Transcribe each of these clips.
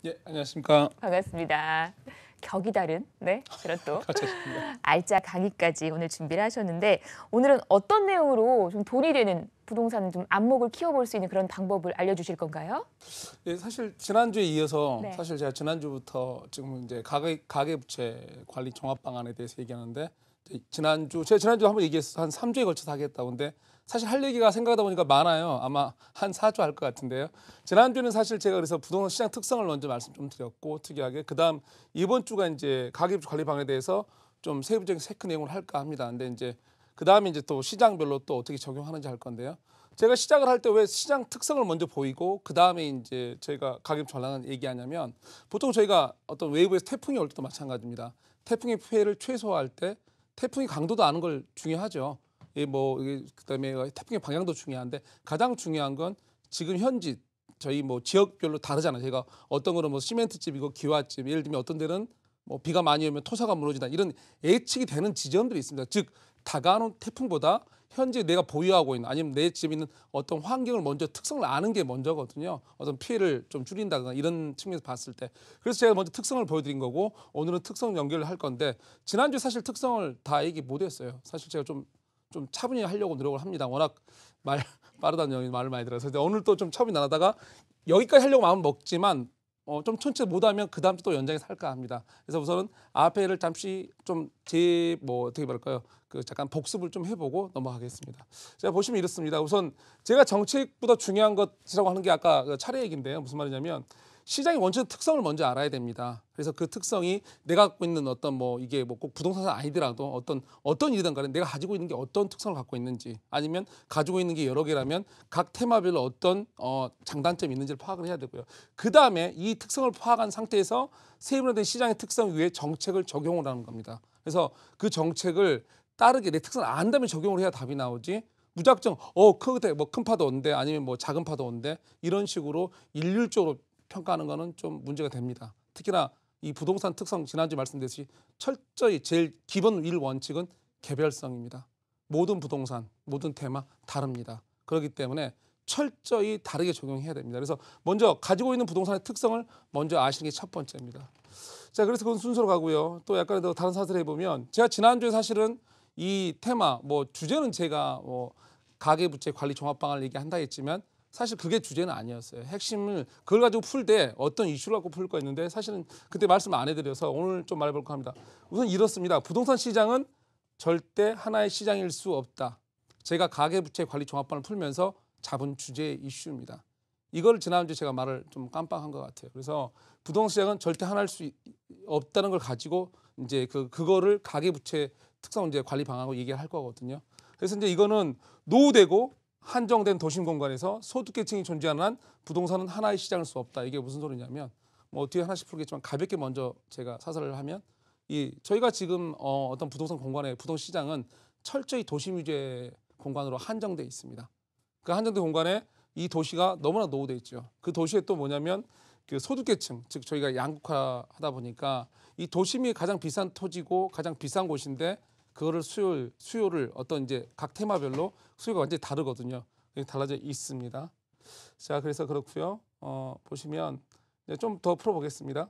예, 안녕하십니까. 반갑습니다. 격이 다른 그런 또 가차십니다. 알짜 강의까지 오늘 준비를 하셨는데 오늘은 어떤 내용으로 좀 돈이 되는 부동산 좀 안목을 키워볼 수 있는 그런 방법을 알려주실 건가요? 예, 사실 지난주에 이어서 네. 사실 제가 지난주부터 지금 이제 가계부채 관리 종합 방안에 대해서 얘기하는데 제가 지난주 한번 얘기했어 한 3주에 걸쳐서 하겠다고. 근데 사실 할 얘기가 생각하다 보니까 많아요. 아마 한 4주 할 것 같은데요. 지난주는 사실 제가 그래서 부동산 시장 특성을 먼저 말씀 좀 드렸고 특이하게 그다음 이번 주가 이제 가계부채 관리 방안에 대해서 좀 세부적인 체크 내용을 할까 합니다. 근데 이제 그다음에 이제 또 시장별로 또 어떻게 적용하는지 할 건데요. 제가 시작을 할 때 왜 시장 특성을 먼저 보이고 그다음에 이제 저희가 가계부채 관리를 얘기하냐면 보통 저희가 어떤 외부에서 태풍이 올 때도 마찬가지입니다. 태풍의 피해를 최소화할 때 태풍의 강도도 아는 걸 중요하죠. 그다음에 태풍의 방향도 중요한데 가장 중요한 건 지금 현지 저희 뭐 지역별로 다르잖아요. 제가 어떤 거는 뭐 시멘트집이고 기와집, 예를 들면 어떤 데는 뭐 비가 많이 오면 토사가 무너진다 이런 예측이 되는 지점들이 있습니다. 즉 다가오는 태풍보다 현재 내가 보유하고 있는 아니면 내 집에 있는 어떤 환경을 먼저 특성을 아는 게 먼저거든요. 어떤 피해를 좀 줄인다거나 이런 측면에서 봤을 때. 그래서 제가 먼저 특성을 보여드린 거고 오늘은 특성 연결을 할 건데 지난주에 사실 특성을 다 얘기 못했어요. 사실 제가 좀 차분히 하려고 노력을 합니다. 워낙 빠르다는 말을 많이 들어서 오늘 또 좀 차분히 나가다가 여기까지 하려고 마음 먹지만 좀 천천히 못하면 그 다음 주 또 연장해서 할까 합니다. 그래서 우선은 앞에를 잠시 좀 어떻게 말할까요? 그 잠깐 복습을 좀 해보고 넘어가겠습니다. 제가 보시면 이렇습니다. 우선 제가 정책보다 중요한 것이라고 하는 게 아까 그 차례 얘기인데요. 무슨 말이냐면 시장의 원천적 특성을 먼저 알아야 됩니다. 그래서 그 특성이 내가 갖고 있는 어떤 이게 꼭 부동산은 아니더라도 어떤 일이든 간에 내가 가지고 있는 게 어떤 특성을 갖고 있는지 아니면 가지고 있는 게 여러 개라면 각 테마별로 어떤 장단점이 있는지를 파악을 해야 되고요. 그 다음에 이 특성을 파악한 상태에서 세분화된 시장의 특성 위에 정책을 적용을 하는 겁니다. 그래서 그 정책을 따르게 내 특성을 안 다음에 적용을 해야 답이 나오지. 무작정 큰 파도 온대 아니면 뭐 작은 파도 온대 이런 식으로 일률적으로 평가하는 거는 좀 문제가 됩니다. 특히나 이 부동산 특성 지난주에 말씀드렸듯이 철저히 제일 기본 원칙은 개별성입니다. 모든 부동산, 모든 테마 다릅니다. 그렇기 때문에 철저히 다르게 적용해야 됩니다. 그래서 먼저 가지고 있는 부동산의 특성을 먼저 아시는 게 첫 번째입니다. 자, 그래서 그건 순서로 가고요. 또 약간 더 다른 사설을 해보면 제가 지난주에 사실은 이 테마 주제는 제가 가계부채 관리 종합방안을 얘기한다 했지만 사실 그게 주제는 아니었어요. 핵심을 그걸 가지고 풀 때 어떤 이슈를 갖고 풀 거 있는데 사실은 그때 말씀 안 해드려서 오늘 좀 말해볼까 합니다. 우선 이렇습니다. 부동산 시장은 절대 하나의 시장일 수 없다. 제가 가계부채 관리 종합방안을 풀면서 잡은 주제의 이슈입니다. 이걸 지난주에 제가 말을 좀 깜빡한 것 같아요. 그래서 부동산 시장은 절대 하나일 수 없다는 걸 가지고 이제 그거를 가계부채 특성 이제 관리 방안으로 얘기를 할 거거든요. 그래서 이제 이거는 노후되고 한정된 도심 공간에서 소득계층이 존재하는 한 부동산은 하나의 시장일 수 없다. 이게 무슨 소리냐면 뒤에 하나씩 풀겠지만 가볍게 먼저 제가 사설을 하면 저희가 지금 어떤 부동산 공간의 부동산 시장은 철저히 도심 위주의 공간으로 한정돼 있습니다. 그 한정된 공간에 이 도시가 너무나 노후돼 있죠. 그 도시에 또 뭐냐면 그 소득계층, 즉 저희가 양극화하다 보니까 이 도심이 가장 비싼 토지고 가장 비싼 곳인데 그거를 수요를 어떤 이제 각 테마별로 수요가 완전히 다르거든요. 달라져 있습니다. 자, 그래서 그렇고요. 보시면 좀 더 풀어보겠습니다.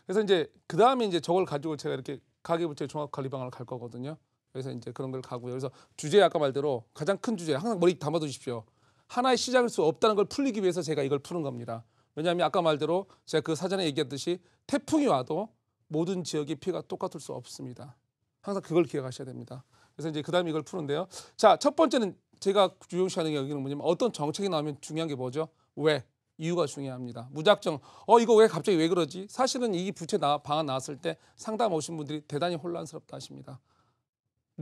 그래서 이제 그 다음에 이제 저걸 가지고 제가 이렇게 가계부채 종합관리 방안을 갈 거거든요. 그래서 이제 그런 걸 가고요. 그래서 주제 아까 말대로 가장 큰 주제 항상 머리 담아두십시오. 하나의 시장일 수 없다는 걸 풀리기 위해서 제가 이걸 푸는 겁니다. 왜냐하면 아까 말대로 제가 그 사전에 얘기했듯이 태풍이 와도 모든 지역의 피해가 똑같을 수 없습니다. 항상 그걸 기억하셔야 됩니다. 그래서 이제 그다음에 이걸 푸는데요. 자, 첫 번째는 제가 중요시하는 게 여기는 뭐냐면 어떤 정책이 나오면 중요한 게 뭐죠? 왜? 이유가 중요합니다. 무작정 이거 왜 갑자기 왜 그러지? 사실은 이 부채 방안 나왔을 때 상담 오신 분들이 대단히 혼란스럽다 하십니다.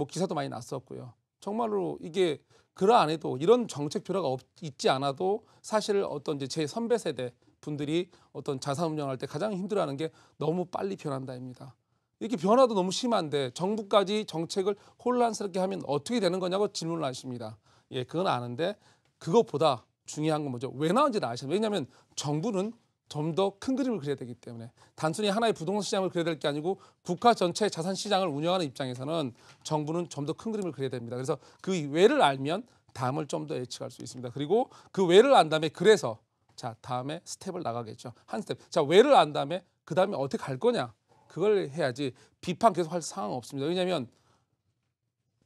기사도 많이 났었고요. 정말로 이게 그러 안 해도 이런 정책 변화가 있지 않아도 사실 어떤 이제 제 선배 세대 분들이 어떤 자산 운영할 때 가장 힘들어하는 게 너무 빨리 변한다입니다. 이렇게 변화도 너무 심한데 정부까지 정책을 혼란스럽게 하면 어떻게 되는 거냐고 질문을 하십니다. 예, 그건 아는데 그것보다 중요한 건 뭐죠? 왜 나온지를 아셔야 돼요. 왜냐하면 정부는 좀 더 큰 그림을 그려야 되기 때문에 단순히 하나의 부동산 시장을 그려야 될 게 아니고 국가 전체 자산 시장을 운영하는 입장에서는 정부는 좀 더 큰 그림을 그려야 됩니다. 그래서 그 왜를 알면 다음을 좀 더 예측할 수 있습니다. 그리고 그 왜를 안 다음에 그래서 자, 다음에 스텝을 나가겠죠. 한 스텝. 자, 왜를 안 다음에 그 다음에 어떻게 갈 거냐. 그걸 해야지 비판 계속 할 상황은 없습니다. 왜냐하면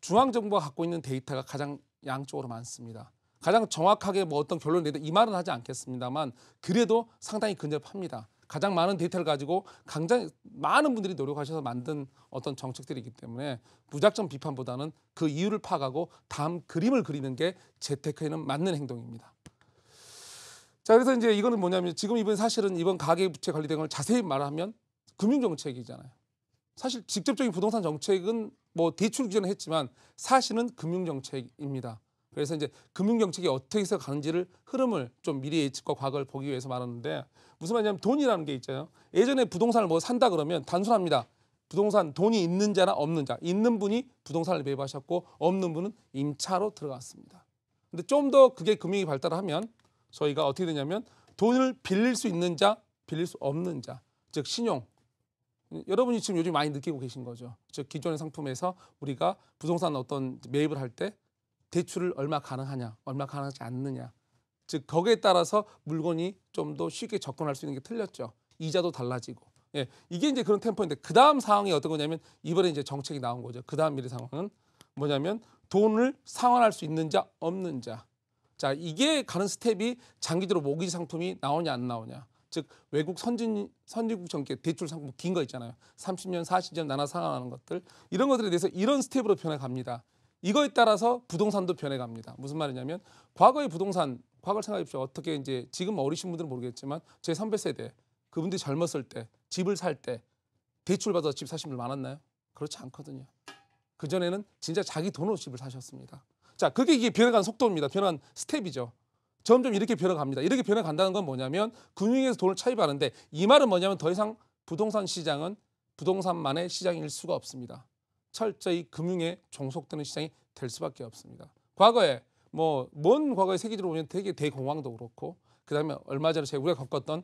중앙정부가 갖고 있는 데이터가 가장 양쪽으로 많습니다. 가장 정확하게 뭐 어떤 결론을 내다 이 말은 하지 않겠습니다만 그래도 상당히 근접합니다. 가장 많은 데이터를 가지고 굉장히 많은 분들이 노력하셔서 만든 어떤 정책들이기 때문에 무작정 비판보다는 그 이유를 파악하고 다음 그림을 그리는 게 재테크에는 맞는 행동입니다. 자, 그래서 이제 이거는 뭐냐면 지금 이번 사실은 이번 가계부채 관리된 걸 자세히 말하면 금융정책이잖아요. 사실 직접적인 부동산 정책은 뭐 대출 규제는 했지만 사실은 금융정책입니다. 그래서 이제 금융정책이 어떻게 해서 가는지를 흐름을 좀 미래 예측과 과거를 보기 위해서 말하는데 무슨 말이냐면 돈이라는 게 있잖아요. 예전에 부동산을 뭐 산다 그러면 단순합니다. 부동산 돈이 있는 자나 없는 자. 있는 분이 부동산을 매입하셨고 없는 분은 임차로 들어갔습니다. 근데 좀 더 그게 금융이 발달하면 저희가 어떻게 되냐면 돈을 빌릴 수 있는 자, 빌릴 수 없는 자. 즉 신용. 여러분이 지금 요즘 많이 느끼고 계신 거죠. 즉 기존의 상품에서 우리가 부동산 어떤 매입을 할 때 대출을 얼마 가능하냐, 얼마 가능하지 않느냐. 즉 거기에 따라서 물건이 좀 더 쉽게 접근할 수 있는 게 틀렸죠. 이자도 달라지고. 예, 이게 이제 그런 템포인데 그 다음 상황이 어떤 거냐면 이번에 이제 정책이 나온 거죠. 그 다음 미래 상황은 뭐냐면 돈을 상환할 수 있는 자, 없는 자. 자, 이게 가는 스텝이 장기적으로 모기지 상품이 나오냐 안 나오냐. 즉 외국 선진국 정계 대출 상품 긴 거 있잖아요. 30년, 40년 나눠 상환하는 것들. 이런 것들에 대해서 이런 스텝으로 변해갑니다. 이거에 따라서 부동산도 변해갑니다. 무슨 말이냐면 과거의 부동산, 과거를 생각해 보십시오. 어떻게 이제 지금 어리신 분들은 모르겠지만 제 선배 세대, 그분들이 젊었을 때 집을 살 때 대출 받아서 집 사신 분 많았나요? 그렇지 않거든요. 그전에는 진짜 자기 돈으로 집을 사셨습니다. 자, 그게 이게 변해가는 속도입니다. 변한 스텝이죠. 점점 이렇게 변해갑니다. 이렇게 변해간다는 건 뭐냐면 금융에서 돈을 차입하는데 이 말은 뭐냐면 더 이상 부동산 시장은 부동산만의 시장일 수가 없습니다. 철저히 금융에 종속되는 시장이 될 수밖에 없습니다. 과거에 먼 과거에 세계적으로 보면 되게 대공황도 그렇고 그다음에 얼마 전에 우리가 겪었던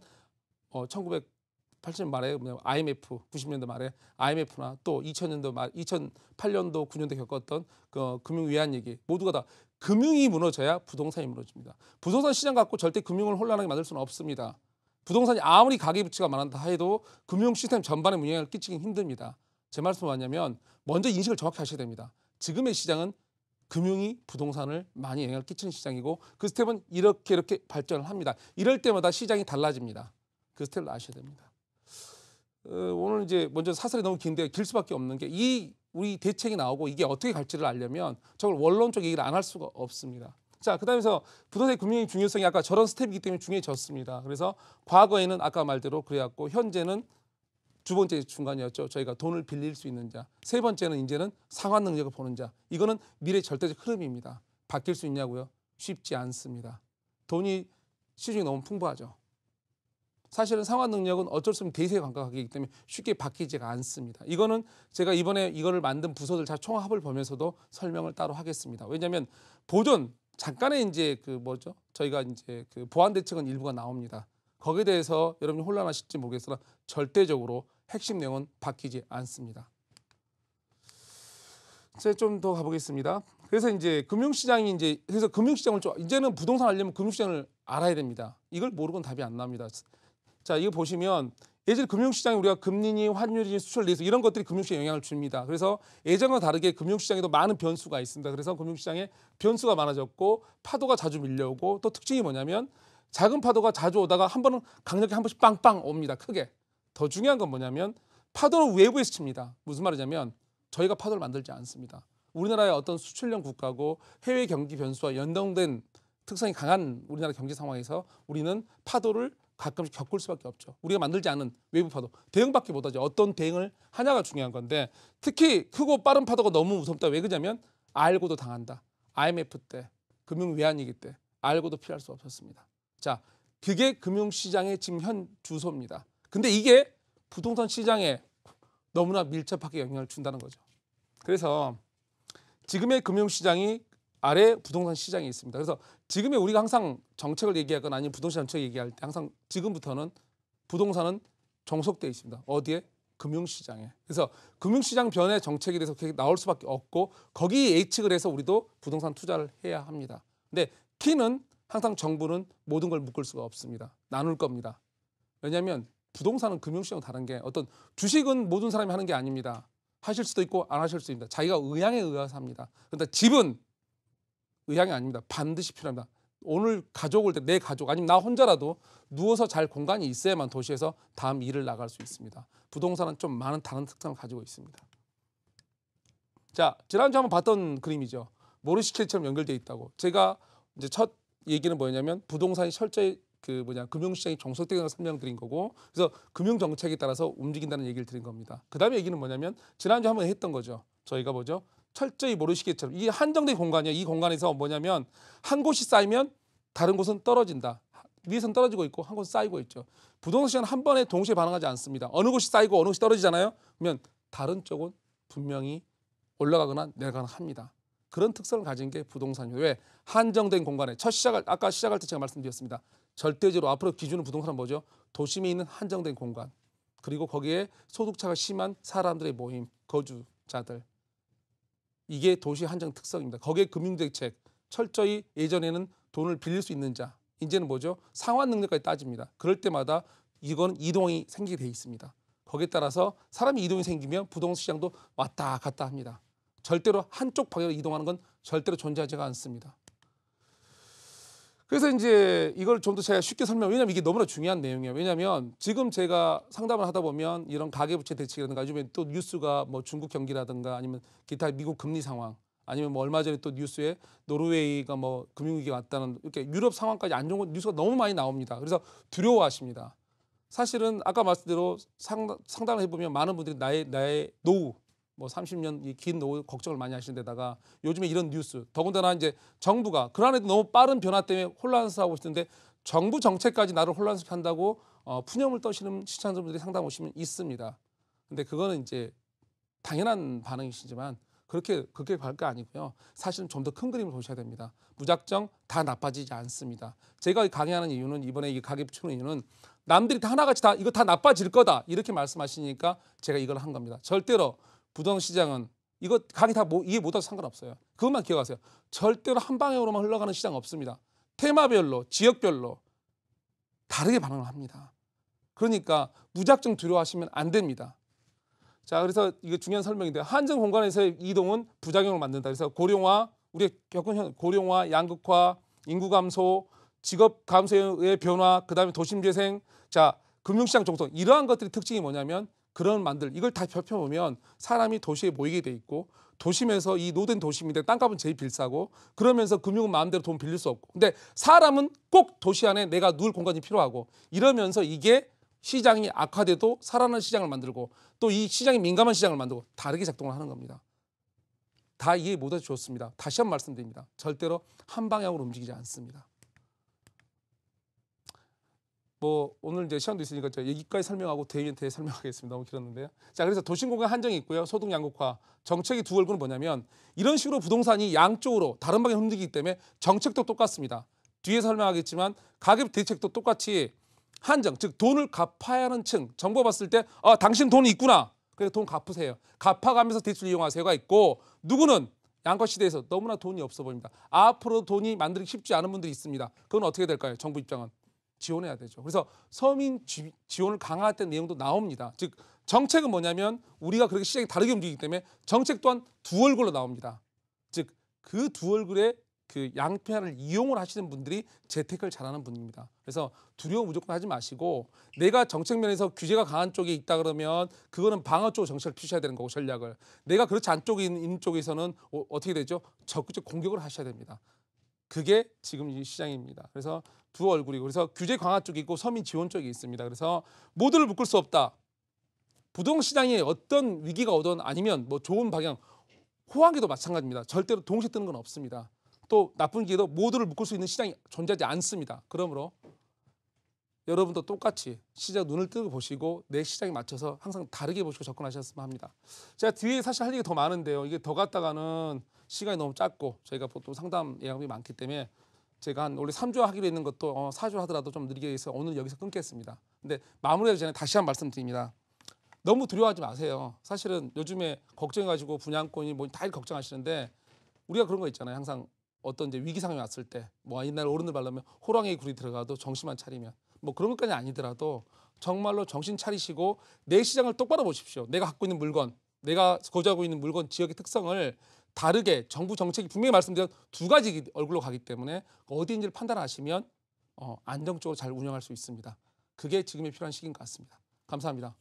1980년 말에 IMF 90년대 말에 IMF나 또 2000년도 말 2008년도 9년도 겪었던 그 금융 위안 얘기 모두가 다 금융이 무너져야 부동산이 무너집니다. 부동산 시장 갖고 절대 금융을 혼란하게 만들 수는 없습니다. 부동산이 아무리 가계부채가 많다 해도 금융 시스템 전반에 영향을 끼치긴 힘듭니다. 제 말씀은 뭐냐면 먼저 인식을 정확히 하셔야 됩니다. 지금의 시장은 금융이 부동산을 많이 영향을 끼치는 시장이고 그 스텝은 이렇게 발전을 합니다. 이럴 때마다 시장이 달라집니다. 그 스텝을 아셔야 됩니다. 오늘 이제 먼저 사설이 너무 긴데 길 수밖에 없는 게 우리 대책이 나오고 이게 어떻게 갈지를 알려면 저걸 원론적 얘기를 안 할 수가 없습니다. 자, 그다음에서 부동산의 금융의 중요성이 아까 저런 스텝이기 때문에 중요해졌습니다. 그래서 과거에는 아까 말대로 그래갖고 현재는 두 번째 중간이었죠. 저희가 돈을 빌릴 수 있는 자. 세 번째는 이제는 상환 능력을 보는 자. 이거는 미래의 절대적 흐름입니다. 바뀔 수 있냐고요? 쉽지 않습니다. 돈이 시중에 너무 풍부하죠. 사실은 상환 능력은 어쩔 수 없는 대세에 관계이기 때문에 쉽게 바뀌지가 않습니다. 이거는 제가 이번에 이거를 만든 부서들 다 총합을 보면서도 설명을 따로 하겠습니다. 왜냐하면 보존 잠깐의 이제 저희가 이제 그 보완 대책은 일부가 나옵니다. 거기에 대해서 여러분이 혼란하실지 모르겠으나 절대적으로 핵심 내용은 바뀌지 않습니다. 이제 좀 더 가보겠습니다. 그래서 이제 금융시장이 그래서 금융시장을 이제는 부동산 하려면 금융시장을 알아야 됩니다. 이걸 모르고는 답이 안 나옵니다. 자, 이거 보시면 예전 금융시장에 우리가 금리니 환율이니 수출 내수 이런 것들이 금융시장에 영향을 줍니다. 그래서 예전과 다르게 금융시장에도 많은 변수가 있습니다. 그래서 금융시장에 변수가 많아졌고 파도가 자주 밀려오고 또 특징이 뭐냐면 작은 파도가 자주 오다가 한 번은 강력히 한 번씩 빵빵 옵니다. 크게. 더 중요한 건 뭐냐면 파도는 외부에서 칩니다. 무슨 말이냐면 저희가 파도를 만들지 않습니다. 우리나라의 어떤 수출형 국가고 해외 경기 변수와 연동된 특성이 강한 우리나라 경제 상황에서 우리는 파도를 가끔씩 겪을 수밖에 없죠. 우리가 만들지 않은 외부 파도. 대응밖에 못하죠. 어떤 대응을 하냐가 중요한 건데 특히 크고 빠른 파도가 너무 무섭다. 왜 그러냐면 알고도 당한다. IMF 때, 금융 외환위기 때 알고도 피할 수 없었습니다. 자, 그게 금융시장의 지금 현 주소입니다. 근데 이게 부동산 시장에 너무나 밀접하게 영향을 준다는 거죠. 그래서 지금의 금융시장이 아래 부동산 시장이 있습니다. 그래서 지금의 우리가 항상 정책을 얘기하거나 아니면 부동산 정책 얘기할 때 항상 지금부터는 부동산은 종속되어 있습니다. 어디에? 금융시장에. 그래서 금융시장 변의 정책에 대해서 나올 수밖에 없고 거기에 예측을 해서 우리도 부동산 투자를 해야 합니다. 근데 키는 항상 정부는 모든 걸 묶을 수가 없습니다. 나눌 겁니다. 왜냐하면 부동산은 금융시장은 다른 게 어떤 주식은 모든 사람이 하는 게 아닙니다. 하실 수도 있고 안 하실 수도 있습니다. 자기가 의향에 의해서 합니다. 그런데 집은 의향이 아닙니다. 반드시 필요합니다. 오늘 가족 올 때 내 가족 아니면 나 혼자라도 누워서 잘 공간이 있어야만 도시에서 다음 일을 나갈 수 있습니다. 부동산은 좀 많은 다른 특성을 가지고 있습니다. 자, 지난주에 한번 봤던 그림이죠. 모래시계처럼 연결되어 있다고. 제가 이제 첫 얘기는 뭐냐면 부동산이 철저히 금융시장이 종속되는 걸 설명드린 거고, 그래서 금융정책에 따라서 움직인다는 얘기를 드린 겁니다. 그 다음에 얘기는 뭐냐면 지난주에 한번 했던 거죠. 저희가 뭐죠? 철저히 모래시계처럼 이게 한정된 공간이에요. 이 공간에서 뭐냐면 한 곳이 쌓이면 다른 곳은 떨어진다. 위에서는 떨어지고 있고 한 곳은 쌓이고 있죠. 부동산 시장은 한 번에 동시에 반응하지 않습니다. 어느 곳이 쌓이고 어느 곳이 떨어지잖아요. 그러면 다른 쪽은 분명히 올라가거나 내려가거나 합니다. 그런 특성을 가진 게 부동산이에요. 왜? 한정된 공간에 아까 시작할 때 제가 말씀드렸습니다. 절대적으로 앞으로 기준은 부동산은 뭐죠? 도심에 있는 한정된 공간, 그리고 거기에 소득차가 심한 사람들의 모임, 거주자들. 이게 도시 한정 특성입니다. 거기에 금융대책 철저히 예전에는 돈을 빌릴 수 있는 자, 이제는 뭐죠? 상환 능력까지 따집니다. 그럴 때마다 이건 이동이 생기게 돼 있습니다. 거기에 따라서 사람이 이동이 생기면 부동산 시장도 왔다 갔다 합니다. 절대로 한쪽 방향으로 이동하는 건 절대로 존재하지가 않습니다. 그래서 이제 이걸 좀 더 제가 쉽게 왜냐면 이게 너무나 중요한 내용이에요. 왜냐면 지금 제가 상담을 하다 보면 이런 가계부채 대책이라든가 요즘에 또 뉴스가 뭐 중국 경기라든가 아니면 기타 미국 금리 상황, 아니면 뭐 얼마 전에 또 뉴스에 노르웨이가 뭐 금융위기가 왔다는 이렇게 유럽 상황까지 안 좋은 건 뉴스가 너무 많이 나옵니다. 그래서 두려워하십니다. 사실은 아까 말씀대로 상담을 해보면 많은 분들이 나의 노후, 뭐 30년 이 긴 노후 걱정을 많이 하시는 데다가 요즘에 이런 뉴스, 더군다나 이제 정부가 그 안에도 너무 빠른 변화 때문에 혼란스러워하고 있는데 정부 정책까지 나를 혼란스럽게 한다고 푸념을 떠시는 시청자분들이 상담 오시면 있습니다. 근데 그거는 이제 당연한 반응이시지만 그렇게 갈 거 아니고요. 사실은 좀 더 큰 그림을 보셔야 됩니다. 무작정 다 나빠지지 않습니다. 제가 강의하는 이유는, 이번에 이 가계 부채는 이유는 남들이 다 하나같이 다 이거 다 나빠질 거다 이렇게 말씀하시니까 제가 이걸 한 겁니다. 절대로 부동산 시장은 이거 강의 다 이해 못해도 상관없어요. 그것만 기억하세요. 절대로 한 방향으로만 흘러가는 시장 없습니다. 테마별로, 지역별로 다르게 반응을 합니다. 그러니까 무작정 두려워하시면 안 됩니다. 자, 그래서 이게 중요한 설명인데, 한정 공간에서의 이동은 부작용을 만든다. 그래서 우리 겪은 고령화, 양극화, 인구 감소, 직업 감소의 변화, 그다음에 도심 재생, 자, 금융시장 종속, 이러한 것들의 특징이 뭐냐면 이걸 다 펴보면 사람이 도시에 모이게 돼 있고, 도심에서 이 노된 도심인데 땅값은 제일 비싸고, 그러면서 금융은 마음대로 돈 빌릴 수 없고, 근데 사람은 꼭 도시 안에 내가 누울 공간이 필요하고, 이러면서 이게 시장이 악화돼도 살아나는 시장을 만들고, 또 이 시장이 민감한 시장을 만들고 다르게 작동을 하는 겁니다. 다 이해 못해서 좋습니다. 다시 한번 말씀드립니다. 절대로 한 방향으로 움직이지 않습니다. 뭐 오늘 이제 시간도 있으니까 제가 여기까지 설명하고 대에 설명하겠습니다. 너무 길었는데요. 자, 그래서 도심공간 한정이 있고요. 소득 양극화. 정책의 두 얼굴은 뭐냐면, 이런 식으로 부동산이 양쪽으로 다른 방향으로 움직이기 때문에 정책도 똑같습니다. 뒤에 설명하겠지만 가격 대책도 똑같이 한정, 즉 돈을 갚아야 하는 층, 정부가 봤을 때 당신 돈이 있구나. 그래서 돈 갚으세요. 갚아가면서 대출 이용하세요가 있고, 누구는 양극화 시대에서 너무나 돈이 없어 보입니다. 앞으로 돈이 만들기 쉽지 않은 분들이 있습니다. 그건 어떻게 될까요? 정부 입장은 지원해야 되죠. 그래서 서민 지원을 강화했던 내용도 나옵니다. 즉 정책은 뭐냐면 우리가 그렇게 시장이 다르게 움직이기 때문에 정책 또한 두 얼굴로 나옵니다. 즉 그 두 얼굴의 그 양편을 이용을 하시는 분들이 재테크를 잘하는 분입니다. 그래서 두려워 무조건 하지 마시고, 내가 정책 면에서 규제가 강한 쪽에 있다 그러면 그거는 방어 쪽 정책을 펴셔야 되는 거고, 전략을. 내가 그렇지 않쪽에 있는 쪽에서는 어떻게 되죠? 적극적 공격을 하셔야 됩니다. 그게 지금 이 시장입니다. 그래서 두 얼굴이고, 그래서 규제 강화 쪽이 있고 서민 지원 쪽이 있습니다. 그래서 모두를 묶을 수 없다. 부동시장이 어떤 위기가 오든 아니면 뭐 좋은 방향, 호황기도 마찬가지입니다. 절대로 동시에 뜨는 건 없습니다. 또 나쁜 기회도 모두를 묶을 수 있는 시장이 존재하지 않습니다. 그러므로 여러분도 똑같이 시장 눈을 뜨고 보시고 내 시장에 맞춰서 항상 다르게 보시고 접근하셨으면 합니다. 제가 뒤에 사실 할 얘기가 더 많은데요. 이게 더 갔다가는 시간이 너무 짧고 저희가 보통 상담 예약이 많기 때문에 제가 원래 3주 하기로 했는 것도 4주 하더라도 좀 느리게 해서 오늘 여기서 끊겠습니다. 근데 마무리하기 전에 다시 한 번 말씀드립니다. 너무 두려워하지 마세요. 사실은 요즘에 걱정해가지고 분양권이 뭐 다 걱정하시는데, 우리가 그런 거 있잖아요. 항상 어떤 이제 위기 상황이 왔을 때 뭐 옛날 어른들 말하면 호랑이 굴이 들어가도 정신만 차리면 뭐 그런 것까지 아니더라도 정말로 정신 차리시고 내 시장을 똑바로 보십시오. 내가 갖고 있는 물건, 내가 거주하고 있는 물건 지역의 특성을 다르게 정부 정책이 분명히 말씀드린 두 가지 얼굴로 가기 때문에 어디인지를 판단하시면 안정적으로 잘 운영할 수 있습니다. 그게 지금이 필요한 시기인 것 같습니다. 감사합니다.